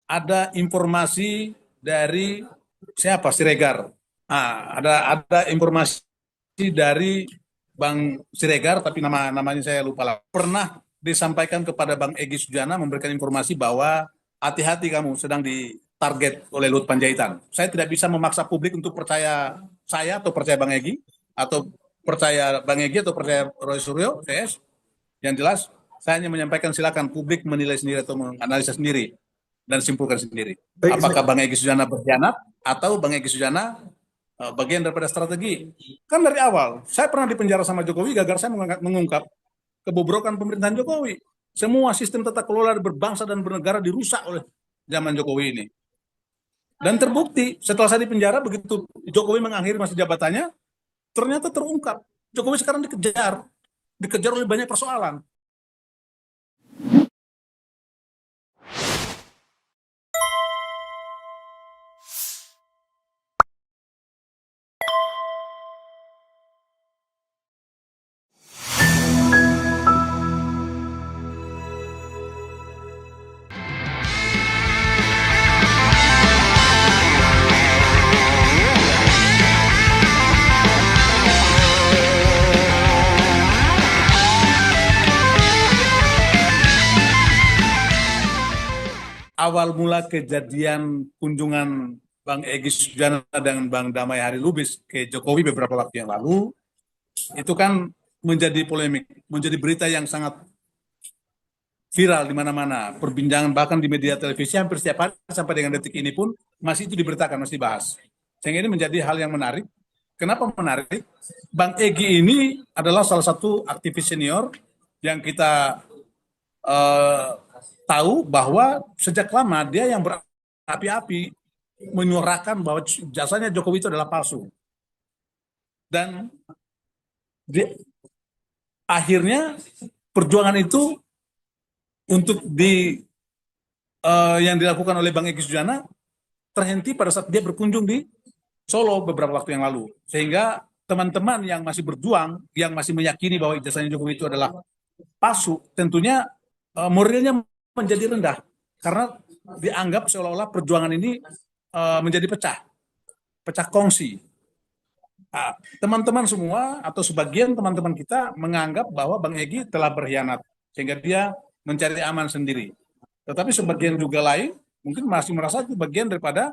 ada informasi dari siapa Siregar. Ada informasi dari Bang Siregar, tapi namanya saya lupa lah. Pernah disampaikan kepada Bang Egy Sujana memberikan informasi bahwa hati-hati kamu sedang ditarget oleh Luhut Panjaitan. Saya tidak bisa memaksa publik untuk percaya saya atau percaya Bang Egy, atau percaya Bang Egy atau percaya Roy Suryo, CS. Yang jelas, saya hanya menyampaikan silakan publik menilai sendiri atau menganalisa sendiri dan simpulkan sendiri. Baik, Apakah Bang Egy Sujana berkhianat atau Bang Egy Sujana bagian daripada strategi. Kan dari awal, saya pernah dipenjara sama Jokowi gagal saya mengungkap kebobrokan pemerintahan Jokowi. Semua sistem tata kelola berbangsa dan bernegara dirusak oleh zaman Jokowi ini. Dan terbukti setelah saya dipenjara, begitu Jokowi mengakhiri masa jabatannya, ternyata terungkap. Jokowi sekarang dikejar oleh banyak persoalan. Awal mula kejadian kunjungan Bang Egy Sujana dan Bang Damai Hari Lubis ke Jokowi beberapa waktu yang lalu, itu kan menjadi polemik, menjadi berita yang sangat viral di mana-mana, perbincangan bahkan di media televisi hampir setiap hari sampai dengan detik ini pun masih itu diberitakan, masih dibahas. Sehingga ini menjadi hal yang menarik. Kenapa menarik? Bang Egy ini adalah salah satu aktivis senior yang kita tahu bahwa sejak lama dia yang berapi-api menyuarakan bahwa jasanya Jokowi itu adalah palsu. Dan akhirnya perjuangan itu untuk yang dilakukan oleh Bang Egy Sujana terhenti pada saat dia berkunjung di Solo beberapa waktu yang lalu. Sehingga teman-teman yang masih berjuang, yang masih meyakini bahwa ijazahnya Jokowi itu adalah palsu, tentunya moralnya menjadi rendah karena dianggap seolah-olah perjuangan ini menjadi pecah kongsi. Teman-teman semua atau sebagian teman-teman kita menganggap bahwa Bang Egy telah berkhianat sehingga dia mencari aman sendiri. Tetapi sebagian juga lain mungkin masih merasa itu bagian daripada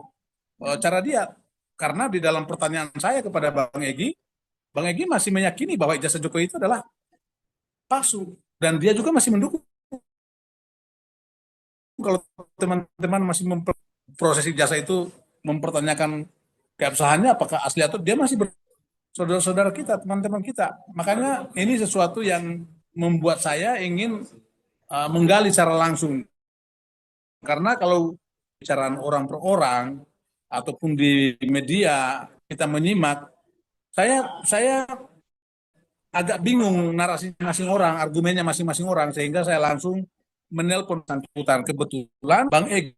cara dia, karena di dalam pertanyaan saya kepada Bang Egy masih meyakini bahwa ijazah Jokowi itu adalah palsu dan dia juga masih mendukung. Kalau teman-teman masih proses ijazah itu mempertanyakan keabsahannya apakah asli atau dia masih saudara-saudara kita, teman-teman kita. Makanya ini sesuatu yang membuat saya ingin menggali secara langsung. Karena kalau bicara orang per orang ataupun di media kita menyimak, saya agak bingung narasi masing-masing orang, argumennya masing-masing orang, sehingga saya langsung menelpon bersangkutan. Kebetulan Bang Egy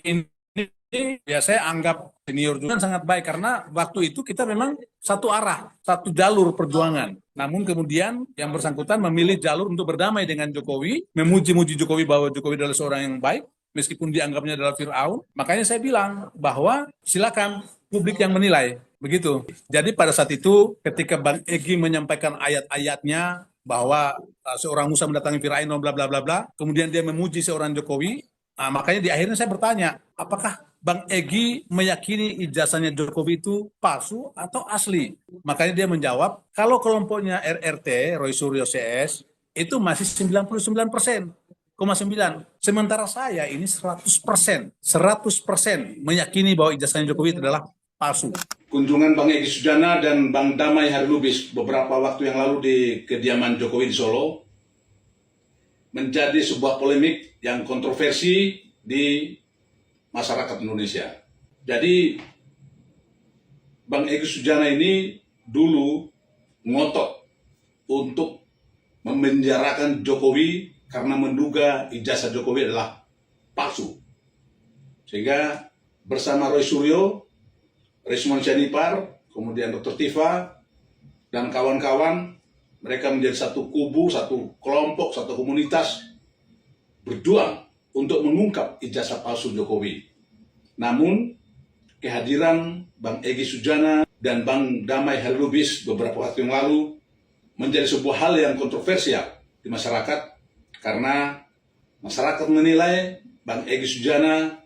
ini ya saya anggap senior juga sangat baik karena waktu itu kita memang satu arah, satu jalur perjuangan. Namun kemudian yang bersangkutan memilih jalur untuk berdamai dengan Jokowi, memuji-muji Jokowi bahwa Jokowi adalah seorang yang baik, meskipun dianggapnya adalah Fir'aun. Makanya saya bilang bahwa silakan publik yang menilai. Begitu. Jadi pada saat itu ketika Bang Egy menyampaikan ayat-ayatnya bahwa seorang Musa mendatangi Fir'aun bla bla bla bla, kemudian dia memuji seorang Jokowi, makanya di akhirnya saya bertanya, apakah Bang Egy meyakini ijazahnya Jokowi itu palsu atau asli? Makanya dia menjawab, kalau kelompoknya RRT, Roy Suryo CS, itu masih 99%. 9. Sementara saya ini 100% meyakini bahwa ijazahnya Jokowi itu adalah palsu. Kunjungan Bang Egy Sujana dan Bang Damai Hari Lubis beberapa waktu yang lalu di kediaman Jokowi di Solo menjadi sebuah polemik yang kontroversi di masyarakat Indonesia. Jadi Bang Egy Sujana ini dulu ngotot untuk memenjarakan Jokowi karena menduga ijazah Jokowi adalah palsu. Sehingga bersama Roy Suryo, Resmond Sianipar, kemudian Dr. Tifa, dan kawan-kawan, mereka menjadi satu kubu, satu kelompok, satu komunitas, berjuang untuk mengungkap ijazah palsu Jokowi. Namun, kehadiran Bang Egy Sujana dan Bang Damai Harilubis beberapa waktu yang lalu menjadi sebuah hal yang kontroversial di masyarakat karena masyarakat menilai Bang Egy Sujana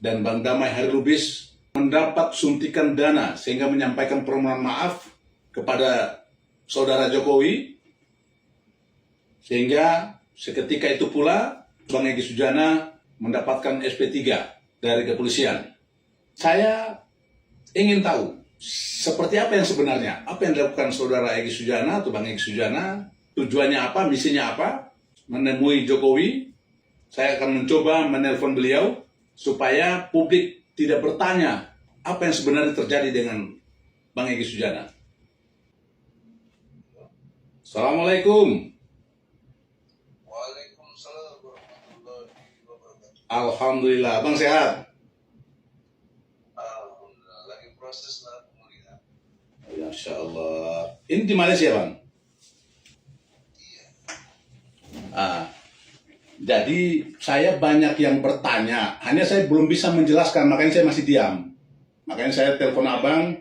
dan Bang Damai Harilubis mendapat suntikan dana sehingga menyampaikan permohonan maaf kepada saudara Jokowi, sehingga seketika itu pula Bang Egy Sujana mendapatkan SP3 dari kepolisian. Saya ingin tahu seperti apa yang sebenarnya, apa yang dilakukan saudara Egy Sujana atau Bang Egy Sujana, tujuannya apa, misinya apa, menemui Jokowi. Saya akan mencoba menelpon beliau supaya publik tidak bertanya apa yang sebenarnya terjadi dengan Bang Egy Sujana. Assalamualaikum. Waalaikumsalam warahmatullahi wabarakatuh. Alhamdulillah, Bang sehat? Alhamdulillah, lagi proses lah pemulihan. Masya Allah. Ini di Malaysia, Bang? Iya. Jadi saya banyak yang bertanya, hanya saya belum bisa menjelaskan, makanya saya masih diam. Makanya saya telepon Abang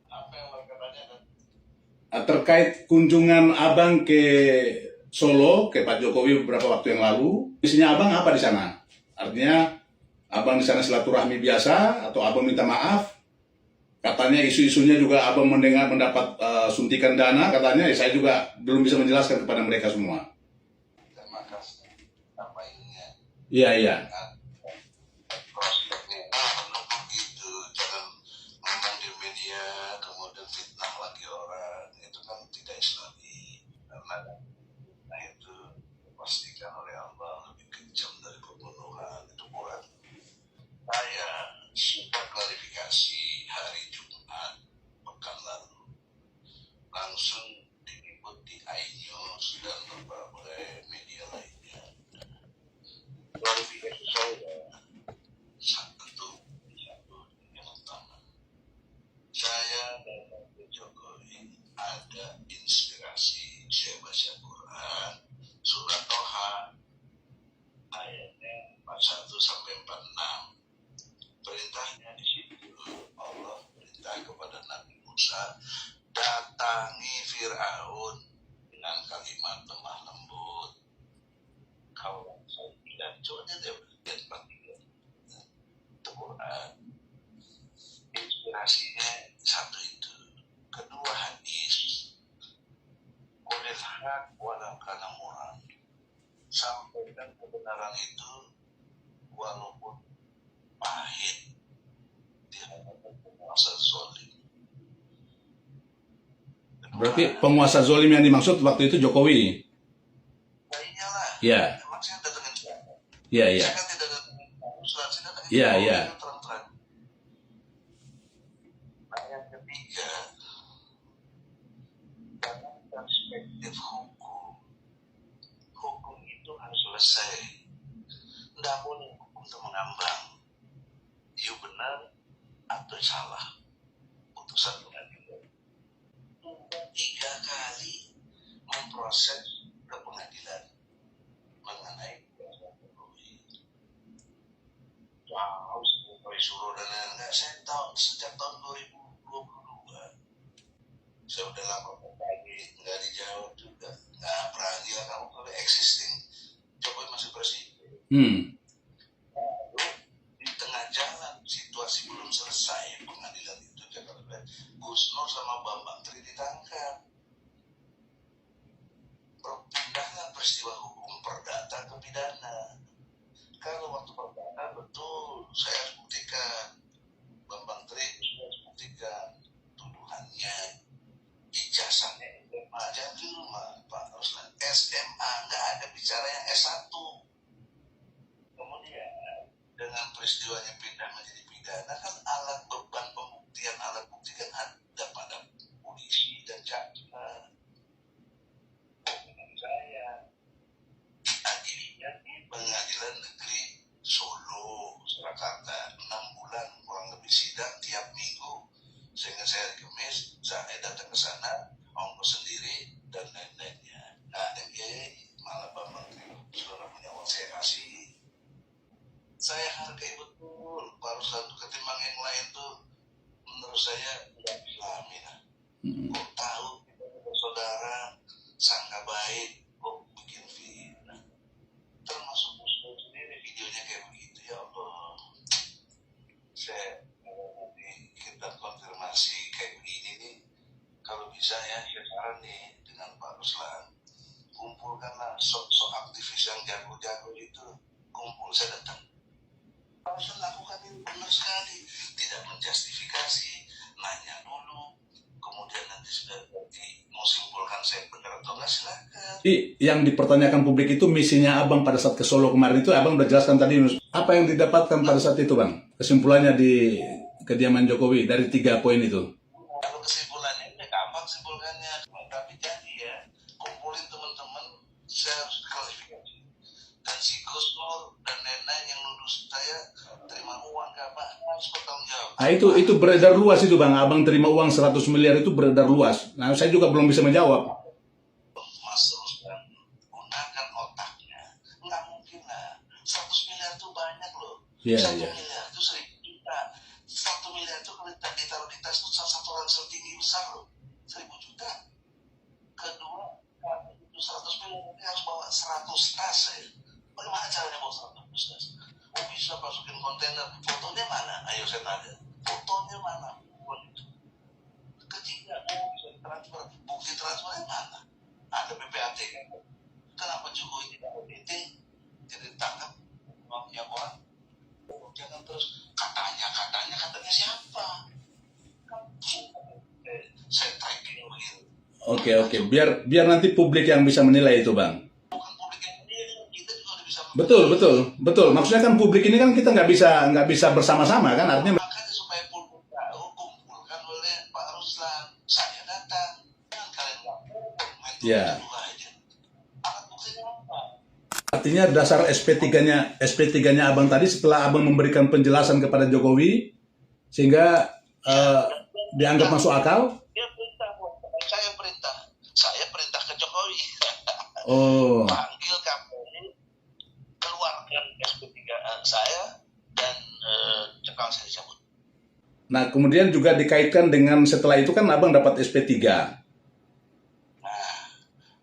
Apa yang mereka tanyakan? terkait kunjungan Abang ke Solo, ke Pak Jokowi beberapa waktu yang lalu. Misinya Abang apa di sana? Artinya Abang di sana silaturahmi biasa atau Abang minta maaf? Katanya isu-isunya juga Abang mendapat suntikan dana, katanya saya juga belum bisa menjelaskan kepada mereka semua. Terima kasih. Apa ininya? Iya. Prospeknya penuh begitu. Jangan ngomong di media kemudian fitnah lagi orang. Itu kan tidak islami. Karena nah itu dipastikan oleh Allah lebih kejam dari pembunuhan. Itu Quran. Saya sudah klarifikasi hari Jumat pekan lalu. Langsung diliput di iNews dan berbagai media lainnya. Klarifikasi saya satu yang utama. Saya dan Pak Jokowi ada inspirasi. Saya baca Quran, surat Toha, ayatnya 41 sampai 46. Perintahnya di situ Allah perintah kepada Nabi Musa, datangi Fir'aun dengan kalimat lemah lembut. Kau saya tidak coba dia lihat pertiga itu Quran. Inspirasinya satu itu. Kedua hadis. Qulil haq walau kana murran. Sampaikan kebenaran itu walaupun pahit di hadapan penguasa zalim. Berarti penguasa zolim yang dimaksud waktu itu Jokowi? Nah iyalah. Iya. Emang saya datangin siapa? Iya. Saya kan tidak datangin surat, saya datangin Iya. terang-terang. Nah yang ketiga, dalam perspektif hukum, hukum itu harus selesai. Tidak boleh hukum itu mengambang. You benar atau salah putusan pengadilan. 3 kali memproses ke pengadilan mengenai putusan Jokowi. Jauh sampai suruh dan lain-lain. Saya tahu sejak tahun 2022. Saya udah lapor lagi, nggak dijawab juga. Nggak berani lah kamu kalau existing Jokowi masih presiden. Lalu di tengah jalan situasi belum selesai pengadilan itu Jakarta, Gus Nur sama Bambang Tri ditangkap. Berpindahlah peristiwa hukum perdata ke pidana. Kalau waktu perdata betul saya harus buktikan, Bambang Tri harus buktikan tuduhannya, ijazahnya SMA, jangan di rumah Pak Ruslan, SMA, nggak ada bicara yang S1. Kemudian dengan peristiwanya pindah menjadi pidana kan alat beban pembuktian, alat bukti kan ada pada polisi dan jaksa. Bukan saya diadilinya di Pengadilan Negeri Solo, Surakarta, 6 bulan kurang lebih sidang tiap minggu, sehingga saya Kemis saya datang ke sana ongkos sendiri dan lain-lainnya. Nah, dan malah Bambang Tri saudara punya uang saya kasih. Ruslan tuh ketimbang yang lain tuh menurut saya tidak Islami lah. Kok tahu saudara sangka baik kok bikin fitnah, termasuk Muslim sendiri videonya kayak begitu. Ya Allah, saya nanti kita konfirmasi kayak begini nih, kalau bisa ya saran nih dengan Pak Ruslan, kumpulkanlah sok-sok aktivis yang jago-jago itu, kumpul, saya datang. Pak Ruslan lakukan ini benar sekali, tidak menjustifikasi, nanya dulu, kemudian nanti sudah mau simpulkan saya benar atau enggak, silakan. Yang dipertanyakan publik itu misinya Abang pada saat ke Solo kemarin itu, Abang udah jelaskan tadi, apa yang didapatkan pada saat itu, Bang? Kesimpulannya di kediaman Jokowi dari 3 poin itu. Kalau kesimpulannya udah gampang simpulkannya, tapi jadi ya, kumpulin teman-teman, saya harus klarifikasi. Dan si Gus Nur dan Neneng yang nuduh saya terima uang gak Pak, harus bertanggung jawab. Nah itu beredar luas itu, Bang. Abang terima uang 100 miliar itu beredar luas. Nah saya juga belum bisa menjawab. Mas Ruslan, gunakan otaknya. Nggak mungkin lah, 100 miliar itu banyak loh. Iya, 1 iya. miliar itu 1.000 juta. 1 miliar itu kalau ditaruh di tas itu satu ransel tinggi besar loh, 1.000 juta. Kedua, kalau itu 100 miliar ini harus bawa 100 tas ya. Bagaimana caranya bawa 100 tas? Oh bisa masukin kontainer. Fotonya mana? Ayo saya tanya. Fotonya mana? Ketiga, bisa transfer. Bukti transfernya mana? Ada PPAT kan? Kenapa Jokowi tidak OTT? Tidak ditangkap tiap orang? Jangan terus katanya siapa? Saya tracking begitu. Oke. Biar nanti publik yang bisa menilai itu, Bang. Bukan publik yang menilai, kita juga udah bisa. Betul. Maksudnya kan publik ini kan kita nggak bisa bersama-sama kan, artinya. Makanya supaya publik tahu, kumpulkan oleh Pak Ruslan. Saya datang. Jangan kalian main Ya. dulu aja. Alat buktinya apa? Artinya dasar SP3-nya Abang tadi setelah Abang memberikan penjelasan kepada Jokowi sehingga dianggap masuk akal. Dia perintah, saya perintah ke Jokowi. Oh. Panggil Kapolri, keluarkan SP3 saya dan cekal saya dicabut. Nah, kemudian juga dikaitkan dengan setelah itu kan Abang dapat SP3. Nah,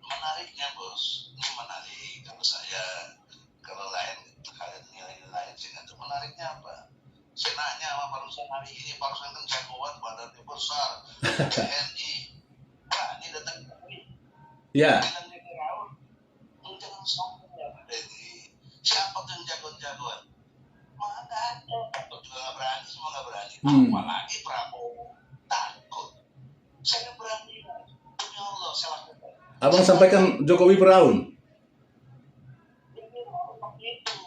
menariknya bos, ini menarik kalau saya, kalau lain kalian nilai lain sih nggak tahu menariknya apa. Saya nanya sama Pak Ruslan hari ini, Pak Ruslan kan jagoan, badannya besar, TNI, ini datang ke kami. Ya. Bilang dia ke Raul, jangan sombong ya Pak Deddy. Siapa tuh yang jagoan-jagoan? Mana ada, Pak juga nggak berani, semua nggak berani. Apalagi Prabowo takut. Saya nggak berani. Demi Allah, saya lakukan. Abang sampaikan Jokowi beraun. Itu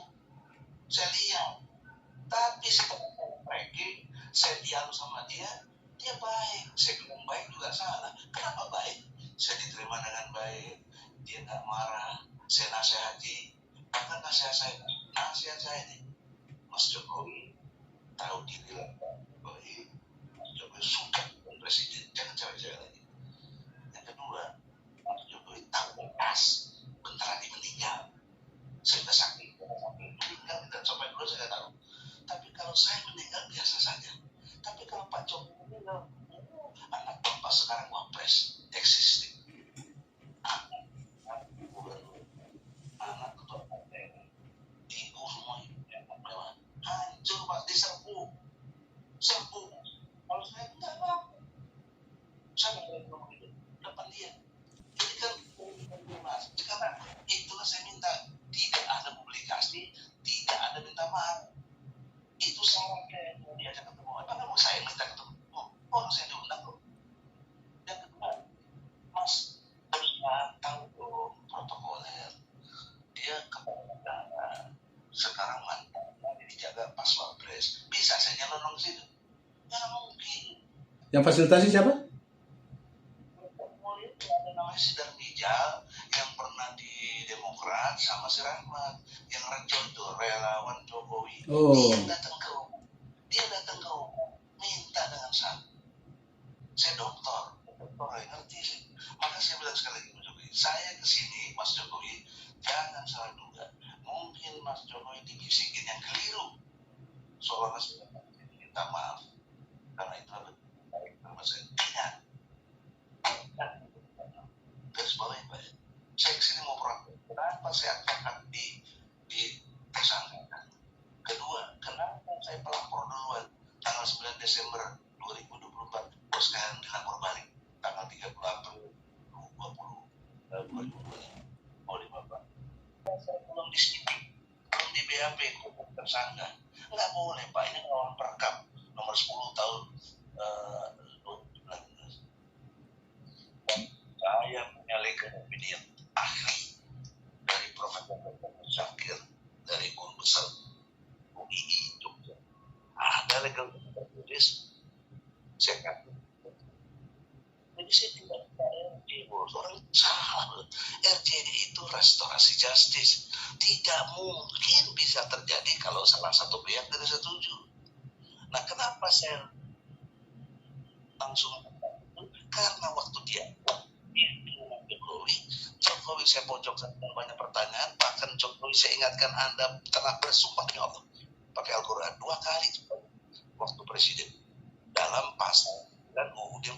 saya lihat, tapi setelah saya tracking, saya dialog sama dia baik. Saya bilang baik juga salah. Kenapa baik? Saya diterima dengan baik, dia nggak marah, saya nasihati. Bahkan nasihat saya nih, Mas Jokowi tahu diri lah, Mas Jokowi suka dengan presiden, jangan cewek-cewek lagi. Yang kedua, Mas Jokowi tahu bekas, bentar lagi meninggal. Saya sudah sakit, meninggal dan sampai dulu saya tahu. Tapi kalau saya meninggal biasa saja. Tapi kalau Pak Jokowi meninggal, anak bapak sekarang wapres, existing. Anak gubernur, anak ketua partai, ibu semua hidupnya mewah. Hancur Pak, diserbu. Kalau saya enggak apa-apa. Saya nggak ngomong itu depan dia. Jadi kan mas, karena itulah saya minta tidak ada publikasi, tidak ada minta maaf. Itu syaratnya mau diajak ketemu. Apa nggak mau saya minta ketemu? Orang saya diundang loh. Yang kedua, mas harus tahu dong protokoler. Dia kepala negara, sekarang mantan dijaga pas wapres. Bisa saya nyelonong situ? Ya mungkin. Yang fasilitasi siapa? Ada namanya Sidar Mijal yang pernah di Demokrat sama si Rahmat yang rejo itu relawan Jokowi. Oh. Dia datang ke rumah minta dengan saya dokter ngerti sih. Maka saya bilang sekali lagi Mas Jokowi, saya kesini Mas Jokowi jangan salah duga, mungkin Mas Jokowi dibisikin yang keliru soal Mas minta maaf karena itu baik nama saya. Tidak. Garis bawah Pak. Saya kesini mau protes. Kenapa saya akan disangkakan? Kedua, kenapa saya pelapor duluan tanggal 9 Desember 2024, bos sekarang dilapor balik tanggal 30 April 2020 oleh Bapak. Saya belum disidik, belum di BAP, hukum tersangka. Nggak boleh Pak, ini melawan Perkap nomor 10 tahun 2019. Saya punya legal opinion ahli dari Profesor Dr. Syakir dari Guru Besar UII Jogja. Ada legal opinion saya kasih. Jadi saya tidak RJ, orang salah. RJ itu restorasi justice. Tidak mungkin bisa terjadi kalau salah satu pihak tidak setuju. Nah, kenapa saya langsung karena waktu dia Jokowi saya pojokkan dengan banyak pertanyaan, bahkan Jokowi saya ingatkan Anda telah bersumpah demi Allah pakai Al-Quran 2 kali waktu presiden dalam pasal dan UUD 45.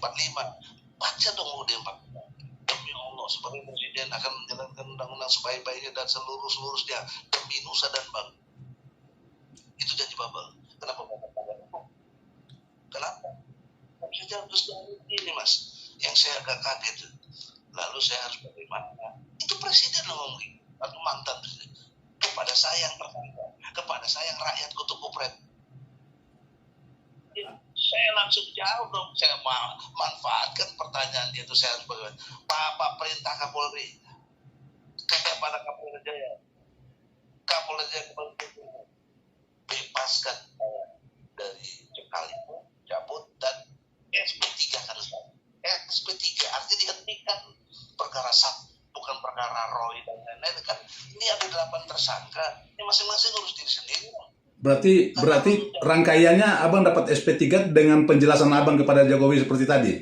Baca dong UUD 45. Demi Allah sebagai presiden akan menjalankan undang-undang sebaik-baiknya dan seluruh-seluruhnya demi nusa dan bangsa. Itu janji Babel. Kenapa Bapak katakan itu? Kenapa? Saya harus ini Mas, yang saya agak kaget. Lalu saya harus bagaimana? Itu presiden loh ngomongin, atau mantan presiden. Kepada saya yang tersangka, kepada saya yang rakyat kutuk kupret. Ya, saya langsung jawab dong, saya manfaatkan pertanyaan dia itu. Saya harus bagaimana? Bapak perintah Kapolri, kayak pada Kapolri Jaya, bebaskan dari cekal itu, cabut dan SP3 kan sekarang. SP3 artinya dihentikan perkara bukan perkara Roy dan lain-lain kan. Ini ada 8 tersangka, ini masing-masing urus diri sendiri. Berarti rangkaiannya Abang dapat SP3 dengan penjelasan Abang kepada Jokowi seperti tadi?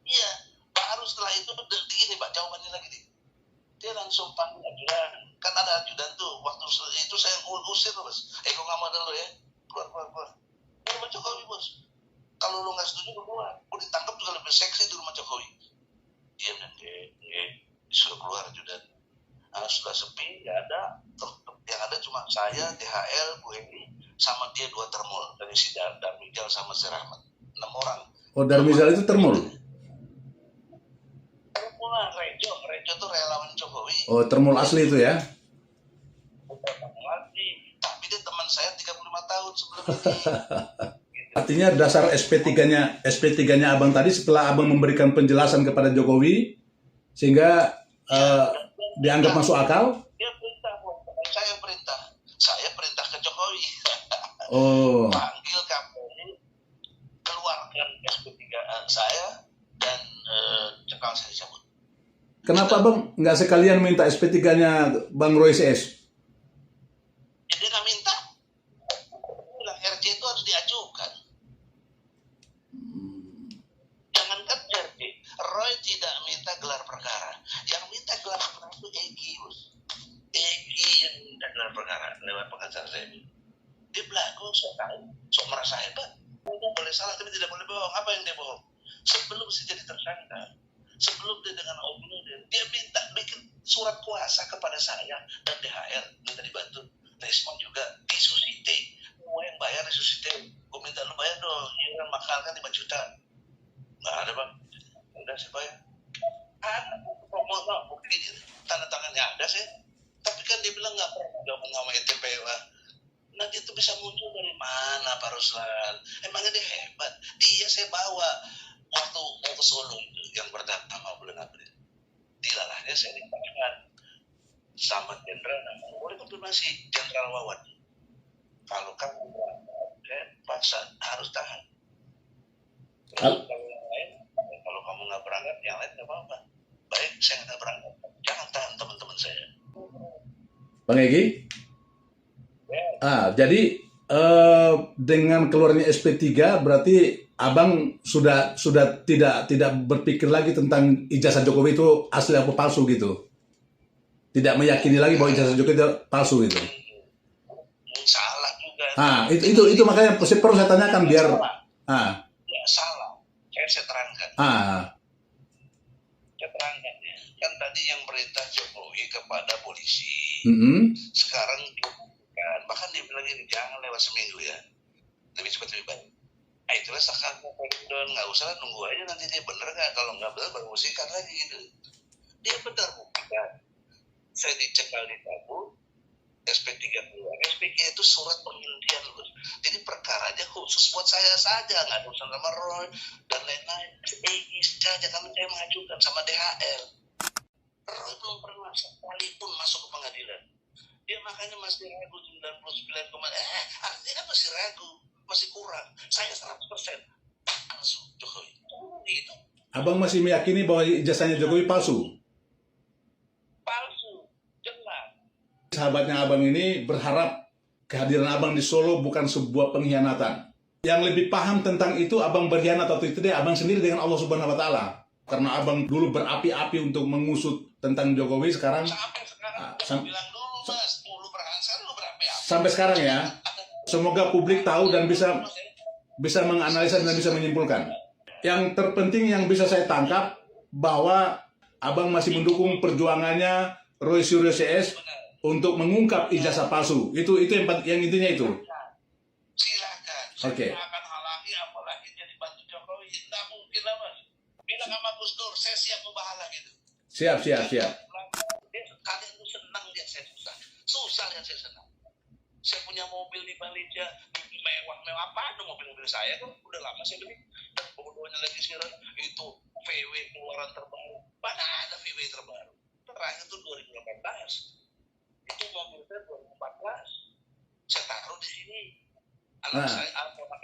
Iya, baru setelah itu begini Pak, jawabannya lagi nih. Dia langsung panggil ajudan, kan ada ajudan tuh, waktu itu saya usir Bos. Kok nggak mau dulu ya, keluar. Di rumah Jokowi Bos. Kalau lu nggak setuju keluar, lu ditangkap juga lebih seksi di rumah Jokowi. Diam dan disuruh keluar ajudan. Nah, sudah sepi, nggak ada. Yang ada cuma saya, DHL, Bu Eni, sama dia 2 termul dari si Darmijal sama si Rahmat. 6 orang. Oh, Darmijal itu termul? Termul lah, Rejo tuh relawan Jokowi. Oh, termul asli itu ya? Termul asli, tapi dia teman saya 35 tahun sebelum ini. Artinya dasar SP3-nya Abang tadi setelah Abang memberikan penjelasan kepada Jokowi sehingga dianggap masuk akal? Dia perintah, saya perintah ke Jokowi. Oh. Panggil Kapolri, keluarkan SP3 saya dan cekal saya dicabut. Kenapa Bang nggak sekalian minta SP3-nya Bang Roy CS? Ya dia nggak minta. Bilang RJ itu harus diajukan. Jangankan RJ, Roy tidak minta gelar perkara. Yang minta gelar perkara itu Egy, Bos. Egy yang minta gelar perkara lewat pengacara saya ini. Dia belagu, sok tahu, sok merasa hebat. Dia boleh salah tapi tidak boleh bohong. Apa yang dia bohong? Sebelum dia jadi tersangka, sebelum dia dengan opini dia minta bikin surat kuasa kepada saya dan DHL, minta dibantu. Respon juga disusite, gue yang bayar disusite. Gue minta lu bayar dong, iuran mahal kan 5 juta. Nggak ada Bang, udah saya bayar. Ada bukti tanda tangannya ada sih, tapi kan dia bilang nggak pernah gabung sama ETPWA. Nah dia tuh bisa muncul dari mana Pak Ruslan? Emangnya dia hebat? Dia saya bawa waktu mau ke Solo itu yang pertama bulan April. Dilalahnya saya ditahan sama jenderal, namanya boleh konfirmasi Jenderal Wawan. Kalau kamu paksa harus tahan. Kalau yang lain, kalau kamu nggak berangkat, yang lain nggak apa-apa. Baik, saya nggak berangkat. Jangan tahan teman-teman saya. Bang Egy? Jadi dengan keluarnya SP3 berarti Abang sudah tidak berpikir lagi tentang ijazah Jokowi itu asli apa palsu gitu. Tidak meyakini lagi bahwa ijazah Jokowi itu palsu gitu. Salah juga Itu makanya perlu saya tanyakan biar Ya salah. Saya terangkan. Saya terangkan ya. Kan tadi yang perintah Jokowi kepada polisi. Sekarang kan bahkan dia bilang ini jangan lewat seminggu ya. Lebih cepat lebih baik. Itulah sekarang nggak usah lah, nunggu aja nanti dia bener nggak. Kalau nggak bener baru musikan lagi gitu. Dia benar bukan. Saya dicekal di tabung. SP3 keluar. SP3 itu surat penghentian loh. Jadi perkaranya khusus buat saya saja, nggak ada urusan sama Roy dan lain-lain. SP saja kami saya mengajukan sama DHL. Roy belum pernah sekalipun masuk ke pengadilan. Dia makanya masih ragu 99, artinya kan masih ragu, masih kurang. Saya 100%. Langsung Jokowi. Gitu. Abang masih meyakini bahwa ijazahnya Jokowi palsu? Palsu, jelas. Sahabatnya abang ini berharap kehadiran abang di Solo bukan sebuah pengkhianatan. Yang lebih paham tentang itu abang berkhianat atau itu deh abang sendiri dengan Allah Subhanahu Wa Taala. Karena abang dulu berapi-api untuk mengusut tentang Jokowi, sekarang bilang dulu mas, dulu lu berapi-api. Sampai sekarang ya. Semoga publik tahu dan bisa menganalisa dan bisa menyimpulkan. Yang terpenting yang bisa saya tangkap bahwa abang masih mendukung perjuangannya Roy Suryo CS untuk mengungkap ijazah palsu. Itu yang intinya itu. Silakan. Oke. Akan halangi apalagi jadi bantu Jokowi. Tidak mungkin lah mas. Bilang sama Gus Dur, saya siap membahala gitu. Siap. Kalian tuh senang lihat saya susah. Susah lihat saya senang. Saya punya mobil di Malaysia, mewah apa tuh mobil saya kan udah lama saya beli. Dan bodohnya lagi sekarang itu VW keluaran terbaru. Mana ada VW terbaru? Terakhir tuh 2018. Itu mobil saya 2014. Saya taruh di sini. Anak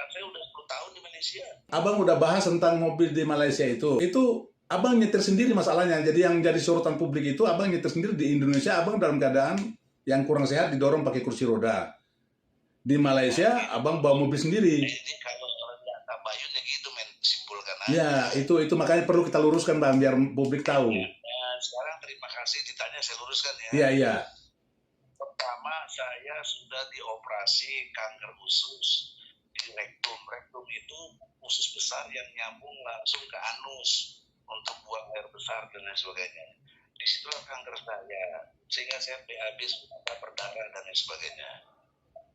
saya udah 10 tahun di Malaysia. Abang udah bahas tentang mobil di Malaysia itu. Itu abang nyetir sendiri masalahnya. Jadi yang jadi sorotan publik itu abang nyetir sendiri. Di Indonesia abang dalam keadaan yang kurang sehat didorong pakai kursi roda. Di Malaysia abang bawa mobil sendiri. Jadi kalau orang jatah bayunnya gitu simpulkan aja. Ya, itu makanya perlu kita luruskan bang biar publik tahu. Sekarang terima kasih ditanya saya luruskan ya. Iya. Pertama saya sudah dioperasi kanker usus di rektum. Rektum itu usus besar yang nyambung langsung ke anus untuk buang air besar dan lain sebagainya. Disitulah kanker saya, sehingga saya BAB sudah berdarah dan lain sebagainya.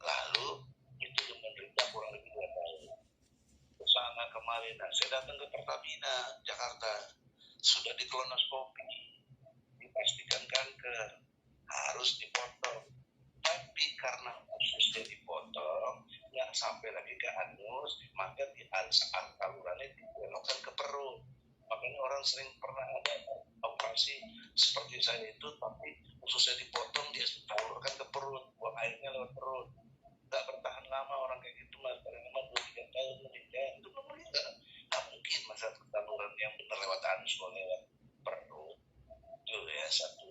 Lalu itu yang menderita kurang lebih 2 tahun. Kesana kemarin, saya datang ke Pertamina Jakarta, sudah di kolonoskopi, dipastikan kanker, harus dipotong. Tapi karena ususnya dipotong, nggak sampai lagi ke anus, maka di salurannya dibelokkan ke perut. Makanya orang sering pernah ada operasi seperti saya itu, tapi ususnya dipotong, dia salurkan ke perut, buang airnya lewat perut. Nggak bertahan lama orang kayak gitu mas, kadang-kadang 2-3 tahun meninggal, itu belum meninggal. Nggak mungkin masa saluran yang benar lewat anus, kalau lewat perut. Itu ya satu.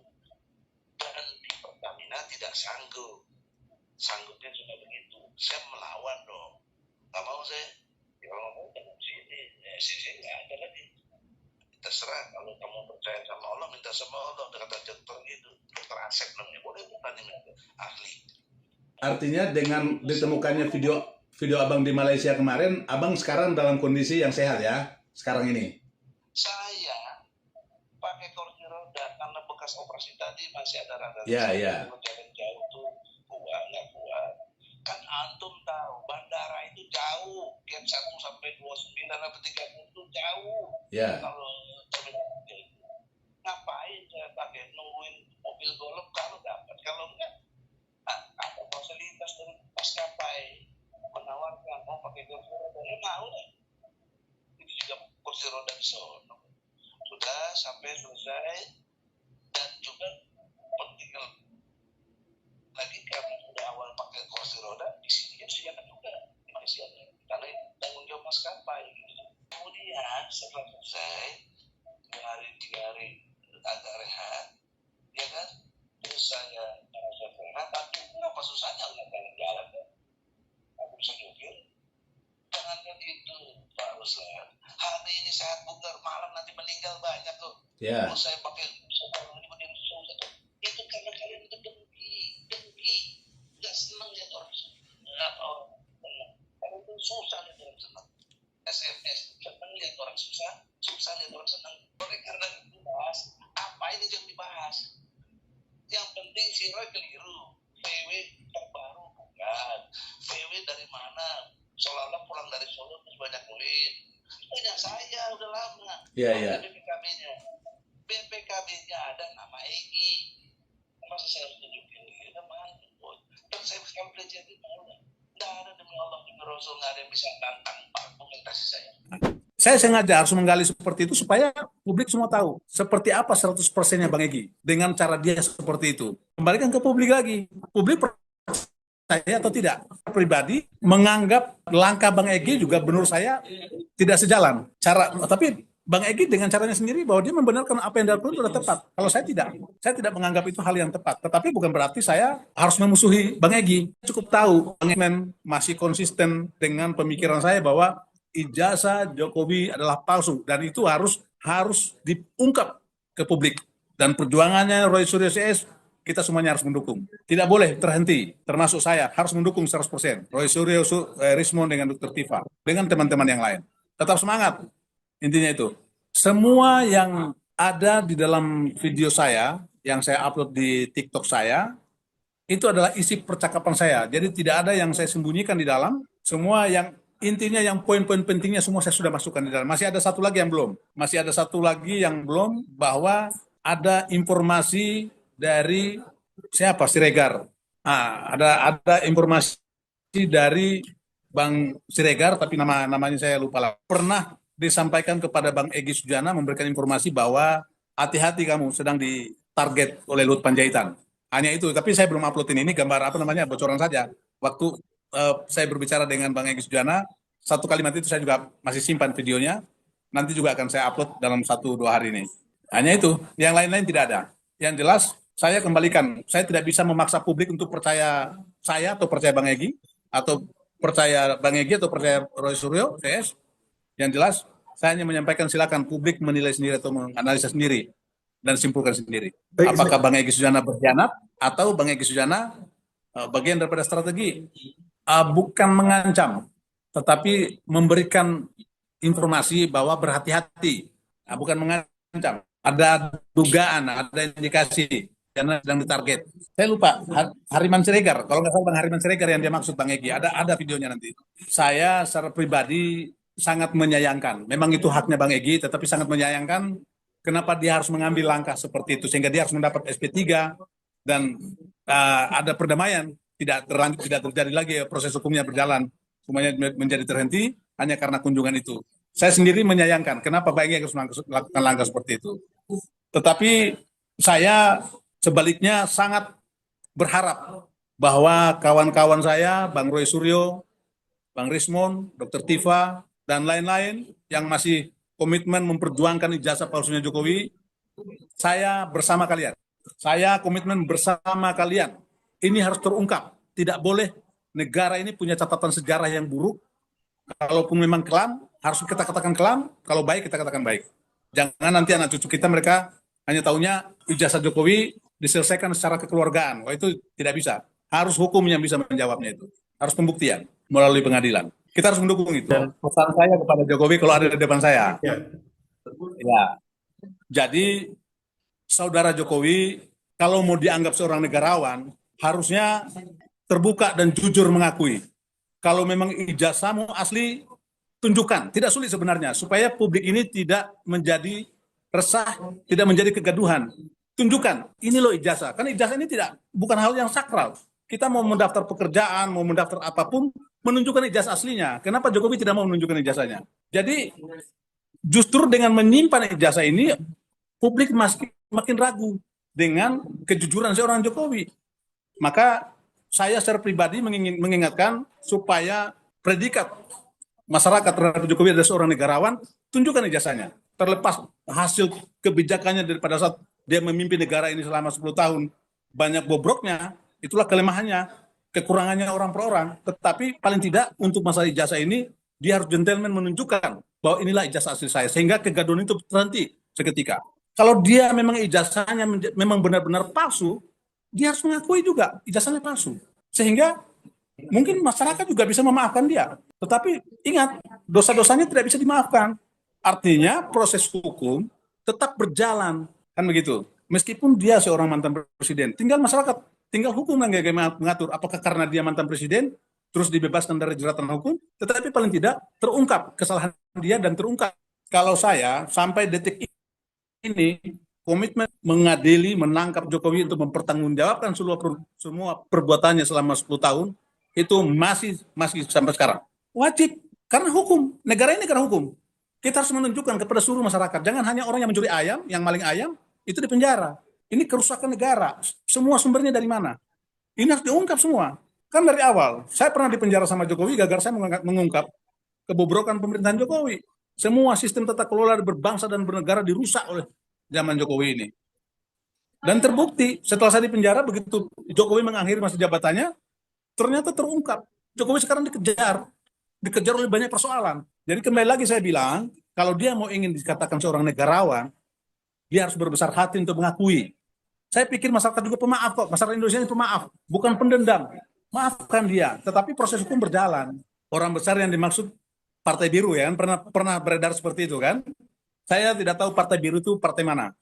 Dan di Pertamina tidak sanggupnya cuma begitu. Saya melawan dong, nggak mau saya. Ya kalau mau jangan sini, sini nggak ada lagi. Terserah, kalau kamu percaya sama Allah, minta sama Allah. Udah kata dokter gitu, dokter Asep namanya, boleh bukan ini ahli. Artinya dengan ditemukannya video abang di Malaysia kemarin, abang sekarang dalam kondisi yang sehat ya sekarang ini. Saya pakai kursi roda karena bekas operasi tadi masih ada rada. Iya. Jalan jauh tuh nggak kuat. Kan antum tahu bandara itu jauh, gap 1 sampai 29 atau 30 itu jauh. Iya. Kalau terminal itu, ngapain saya pakai nungguin mobil golf kalau dapat, kalau enggak ada fasilitas dari maskapai menawarkan mau pakai kursi roda, mau deh. Itu juga kursi roda di sono. Sudah sampai selesai, dan juga penting lagi karena sudah awal pakai kursi roda di sini ya siapkan juga di Malaysia karena tanggung jawab maskapai. Kemudian setelah selesai 2 hari 3 hari agak rehat, ya kan? Terus saya merasa sehat, tapi kenapa susahnya nggak jalan-jalan kan? Aku bisa nyupir. Jangankan itu, Pak Ustaz. Hari ini sehat bugar, malam nanti meninggal banyak tuh. Ya. Kalau saya pakai sekarang ini berdiri susah tuh. Itu karena kalian itu dengki. Nggak senang lihat orang susah. Kalau itu susah lihat orang senang. SMS senang lihat orang susah lihat orang senang. Oleh karena itu bahas apa ini yang dibahas. Yang penting si Roy keliru. VW terbaru bukan. VW dari mana? Seolah-olah pulang dari Solo terus banyak duit. Punya saya udah lama. Iya. BPKB-nya. BPKB-nya ada nama Egi. Masa saya harus tunjukin dia? Udah malu. Dan saya sekali belajar di mana? Nggak ada demi Allah demi Rasul, nggak ada yang bisa tantang argumentasi saya. Saya sengaja harus menggali seperti itu supaya publik semua tahu seperti apa 100%-nya Bang Egy dengan cara dia seperti itu. Kembalikan ke publik lagi. Publik percaya atau tidak? Pribadi menganggap langkah Bang Egy juga menurut saya tidak sejalan. Tapi Bang Egy dengan caranya sendiri bahwa dia membenarkan apa yang dilakukan itu sudah tepat. Kalau saya tidak menganggap itu hal yang tepat. Tetapi bukan berarti saya harus memusuhi Bang Egy. Cukup tahu Bang Egy masih konsisten dengan pemikiran saya bahwa ijazah Jokowi adalah palsu dan itu harus diungkap ke publik. Dan perjuangannya Roy Suryo CS kita semuanya harus mendukung. Tidak boleh terhenti, termasuk saya harus mendukung 100%. Roy Suryo, Rismon dengan Dr. Tifa, dengan teman-teman yang lain. Tetap semangat. Intinya itu. Semua yang ada di dalam video saya, yang saya upload di TikTok saya, itu adalah isi percakapan saya. Jadi tidak ada yang saya sembunyikan di dalam. Semua yang intinya yang poin-poin pentingnya semua saya sudah masukkan di dalam. Masih ada satu lagi yang belum. Bahwa ada informasi dari siapa? Siregar. Ada informasi dari Bang Siregar, tapi namanya saya lupa lah. Pernah disampaikan kepada Bang Egy Sujana memberikan informasi bahwa hati-hati kamu sedang ditarget oleh Luhut Panjaitan. Hanya itu, tapi saya belum uploadin ini gambar bocoran saja. Waktu saya berbicara dengan Bang Egy Sujana, satu kalimat itu saya juga masih simpan videonya. Nanti juga akan saya upload dalam 1-2 hari ini. Hanya itu, yang lain-lain tidak ada. Yang jelas, saya kembalikan. Saya tidak bisa memaksa publik untuk percaya saya atau percaya Bang Egy, atau percaya Bang Egy atau percaya Roy Suryo, CS. Yang jelas, saya hanya menyampaikan silakan publik menilai sendiri atau menganalisa sendiri dan simpulkan sendiri. Apakah Bang Egy Sujana berkhianat atau Bang Egy Sujana bagian daripada strategi? Bukan mengancam, tetapi memberikan informasi bahwa berhati-hati. Bukan mengancam. Ada dugaan, ada indikasi karena sedang ditarget. Saya lupa, Hariman Siregar. Kalau nggak salah Bang Hariman Siregar yang dia maksud Bang Egy. Ada videonya nanti. Saya secara pribadi sangat menyayangkan. Memang itu haknya Bang Egy, tetapi sangat menyayangkan kenapa dia harus mengambil langkah seperti itu sehingga dia harus mendapat SP3 dan ada perdamaian, tidak terjadi lagi proses hukumnya berjalan, semuanya menjadi terhenti hanya karena kunjungan itu. Saya sendiri menyayangkan kenapa Bang Egy harus melakukan langkah seperti itu. Tetapi saya sebaliknya sangat berharap bahwa kawan-kawan saya, Bang Roy Suryo, Bang Rismon, Dr. Tifa, dan lain-lain yang masih komitmen memperjuangkan ijazah palsunya Jokowi, saya bersama kalian. Saya komitmen bersama kalian. Ini harus terungkap. Tidak boleh negara ini punya catatan sejarah yang buruk. Kalaupun memang kelam, harus kita katakan kelam. Kalau baik, kita katakan baik. Jangan nanti anak cucu kita mereka hanya tahunya ijazah Jokowi diselesaikan secara kekeluargaan. Wah, itu tidak bisa. Harus hukum yang bisa menjawabnya itu. Harus pembuktian melalui pengadilan. Kita harus mendukung itu. Dan pesan saya kepada Jokowi kalau ada di depan saya. Ya. Jadi, saudara Jokowi, kalau mau dianggap seorang negarawan, harusnya terbuka dan jujur mengakui. Kalau memang ijazahmu asli, tunjukkan. Tidak sulit sebenarnya, supaya publik ini tidak menjadi resah, tidak menjadi kegaduhan. Tunjukkan, ini loh ijazah. Karena ijazah ini bukan hal yang sakral. Kita mau mendaftar pekerjaan, mau mendaftar apapun, menunjukkan ijazah aslinya. Kenapa Jokowi tidak mau menunjukkan ijazahnya? Jadi, justru dengan menyimpan ijazah ini, publik makin ragu dengan kejujuran seorang Jokowi. Maka saya secara pribadi mengingatkan supaya predikat masyarakat terhadap Jokowi adalah seorang negarawan, tunjukkan ijazahnya. Terlepas hasil kebijakannya pada saat dia memimpin negara ini selama 10 tahun, banyak bobroknya, itulah kelemahannya, kekurangannya orang per orang. Tetapi paling tidak untuk masalah ijazah ini, dia harus gentleman menunjukkan bahwa inilah ijazah asli saya, sehingga kegaduhan itu terhenti seketika. Kalau dia memang ijazahnya memang benar-benar palsu, dia harus mengakui juga ijazahnya palsu. Sehingga Mungkin masyarakat juga bisa memaafkan dia. Tetapi ingat, dosa-dosanya tidak bisa dimaafkan. Artinya proses hukum tetap berjalan. Kan begitu. Meskipun dia seorang mantan presiden. Tinggal masyarakat, tinggal hukum yang mengatur. Apakah karena dia mantan presiden, terus dibebaskan dari jeratan hukum, tetapi paling tidak terungkap kesalahan dia dan terungkap. Kalau saya sampai detik ini komitmen mengadili, menangkap Jokowi untuk mempertanggungjawabkan semua perbuatannya selama 10 tahun itu masih sampai sekarang. Wajib, karena hukum. Negara ini negara hukum. Kita harus menunjukkan kepada seluruh masyarakat, jangan hanya orang yang mencuri ayam, yang maling ayam, itu di penjara. Ini kerusakan negara. Semua sumbernya dari mana? Ini harus diungkap semua. Kan dari awal, saya pernah di penjara sama Jokowi, gagal saya mengungkap kebobrokan pemerintahan Jokowi. Semua sistem tata kelola berbangsa dan bernegara dirusak oleh zaman Jokowi ini. Dan terbukti setelah saya di penjara, begitu Jokowi mengakhiri masa jabatannya, ternyata terungkap. Jokowi sekarang dikejar oleh banyak persoalan. Jadi kembali lagi saya bilang, kalau dia mau ingin dikatakan seorang negarawan, dia harus berbesar hati untuk mengakui. Saya pikir masyarakat juga pemaaf kok, masyarakat Indonesia ini pemaaf, bukan pendendam. Maafkan dia, tetapi proses hukum berjalan. Orang besar yang dimaksud Partai Biru ya kan pernah beredar seperti itu kan. Saya tidak tahu Partai Biru itu partai mana.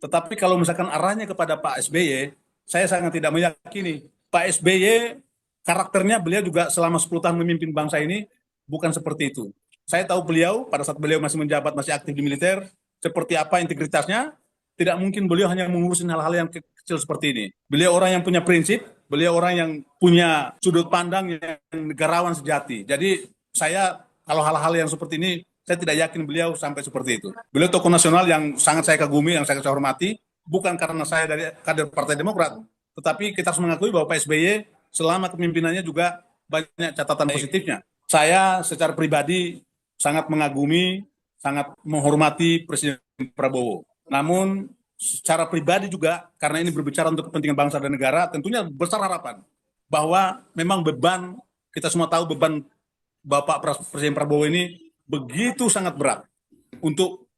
Tetapi kalau misalkan arahnya kepada Pak SBY, saya sangat tidak meyakini. Pak SBY karakternya beliau juga selama 10 tahun memimpin bangsa ini bukan seperti itu. Saya tahu beliau pada saat beliau masih menjabat, masih aktif di militer, seperti apa integritasnya. Tidak mungkin beliau hanya mengurusin hal-hal yang kecil seperti ini. Beliau orang yang punya prinsip, beliau orang yang punya sudut pandang yang negarawan sejati. Jadi saya kalau hal-hal yang seperti ini, saya tidak yakin beliau sampai seperti itu. Beliau tokoh nasional yang sangat saya kagumi, yang saya hormati, bukan karena saya dari kader Partai Demokrat, tetapi kita harus mengakui bahwa Pak SBY selama kepemimpinannya juga banyak catatan positifnya. Saya secara pribadi sangat mengagumi, sangat menghormati Presiden Prabowo. Namun secara pribadi juga, karena ini berbicara untuk kepentingan bangsa dan negara, tentunya besar harapan bahwa memang beban, kita semua tahu beban Bapak Presiden Prabowo ini begitu sangat berat untuk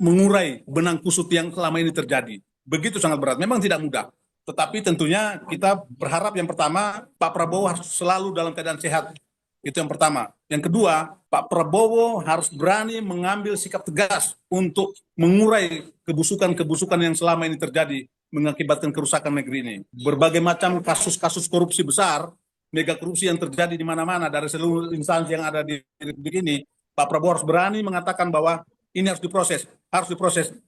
mengurai benang kusut yang selama ini terjadi. Begitu sangat berat, memang tidak mudah. Tetapi tentunya kita berharap yang pertama, Pak Prabowo harus selalu dalam keadaan sehat. Itu yang pertama. Yang kedua, Pak Prabowo harus berani mengambil sikap tegas untuk mengurai kebusukan-kebusukan yang selama ini terjadi mengakibatkan kerusakan negeri ini. Berbagai macam kasus-kasus korupsi besar, mega korupsi yang terjadi di mana-mana dari seluruh instansi yang ada di Republik ini, Pak Prabowo harus berani mengatakan bahwa ini harus diproses,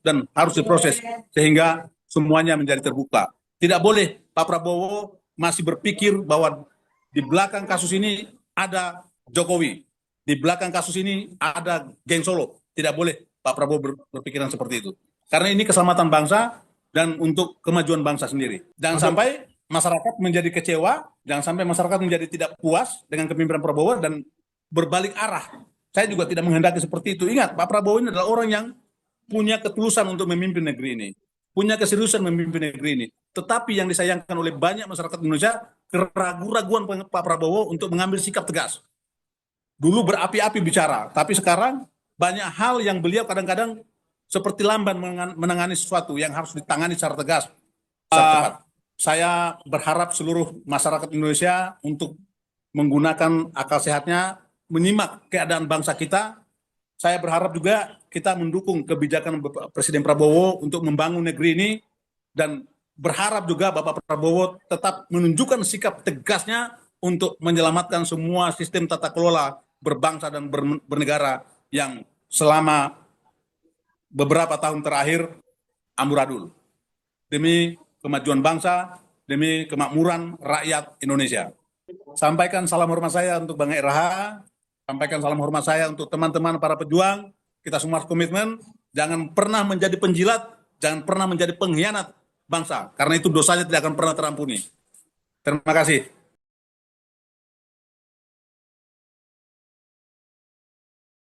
dan harus diproses sehingga semuanya menjadi terbuka. Tidak boleh Pak Prabowo masih berpikir bahwa di belakang kasus ini ada Jokowi, di belakang kasus ini ada geng Solo. Tidak boleh Pak Prabowo berpikiran seperti itu. Karena ini keselamatan bangsa dan untuk kemajuan bangsa sendiri. Jangan sampai masyarakat menjadi kecewa, jangan sampai masyarakat menjadi tidak puas dengan kepemimpinan Prabowo dan berbalik arah. Saya juga tidak menghendaki seperti itu. Ingat, Pak Prabowo ini adalah orang yang punya ketulusan untuk memimpin negeri ini, punya keseriusan memimpin negeri ini. Tetapi yang disayangkan oleh banyak masyarakat Indonesia, keraguan-raguan Pak Prabowo untuk mengambil sikap tegas. Dulu berapi-api bicara, tapi sekarang banyak hal yang beliau kadang-kadang seperti lamban menangani sesuatu yang harus ditangani secara tegas, secara cepat. Saya berharap seluruh masyarakat Indonesia untuk menggunakan akal sehatnya, menyimak keadaan bangsa kita. Saya berharap juga kita mendukung kebijakan Presiden Prabowo untuk membangun negeri ini dan berharap juga Bapak Prabowo tetap menunjukkan sikap tegasnya untuk menyelamatkan semua sistem tata kelola berbangsa dan bernegara yang selama beberapa tahun terakhir amburadul. Demi kemajuan bangsa, demi kemakmuran rakyat Indonesia. Sampaikan salam hormat saya untuk Bang Eraha, sampaikan salam hormat saya untuk teman-teman para pejuang. Kita semua harus komitmen, jangan pernah menjadi penjilat, jangan pernah menjadi pengkhianat bangsa, karena itu dosanya tidak akan pernah terampuni. Terima kasih.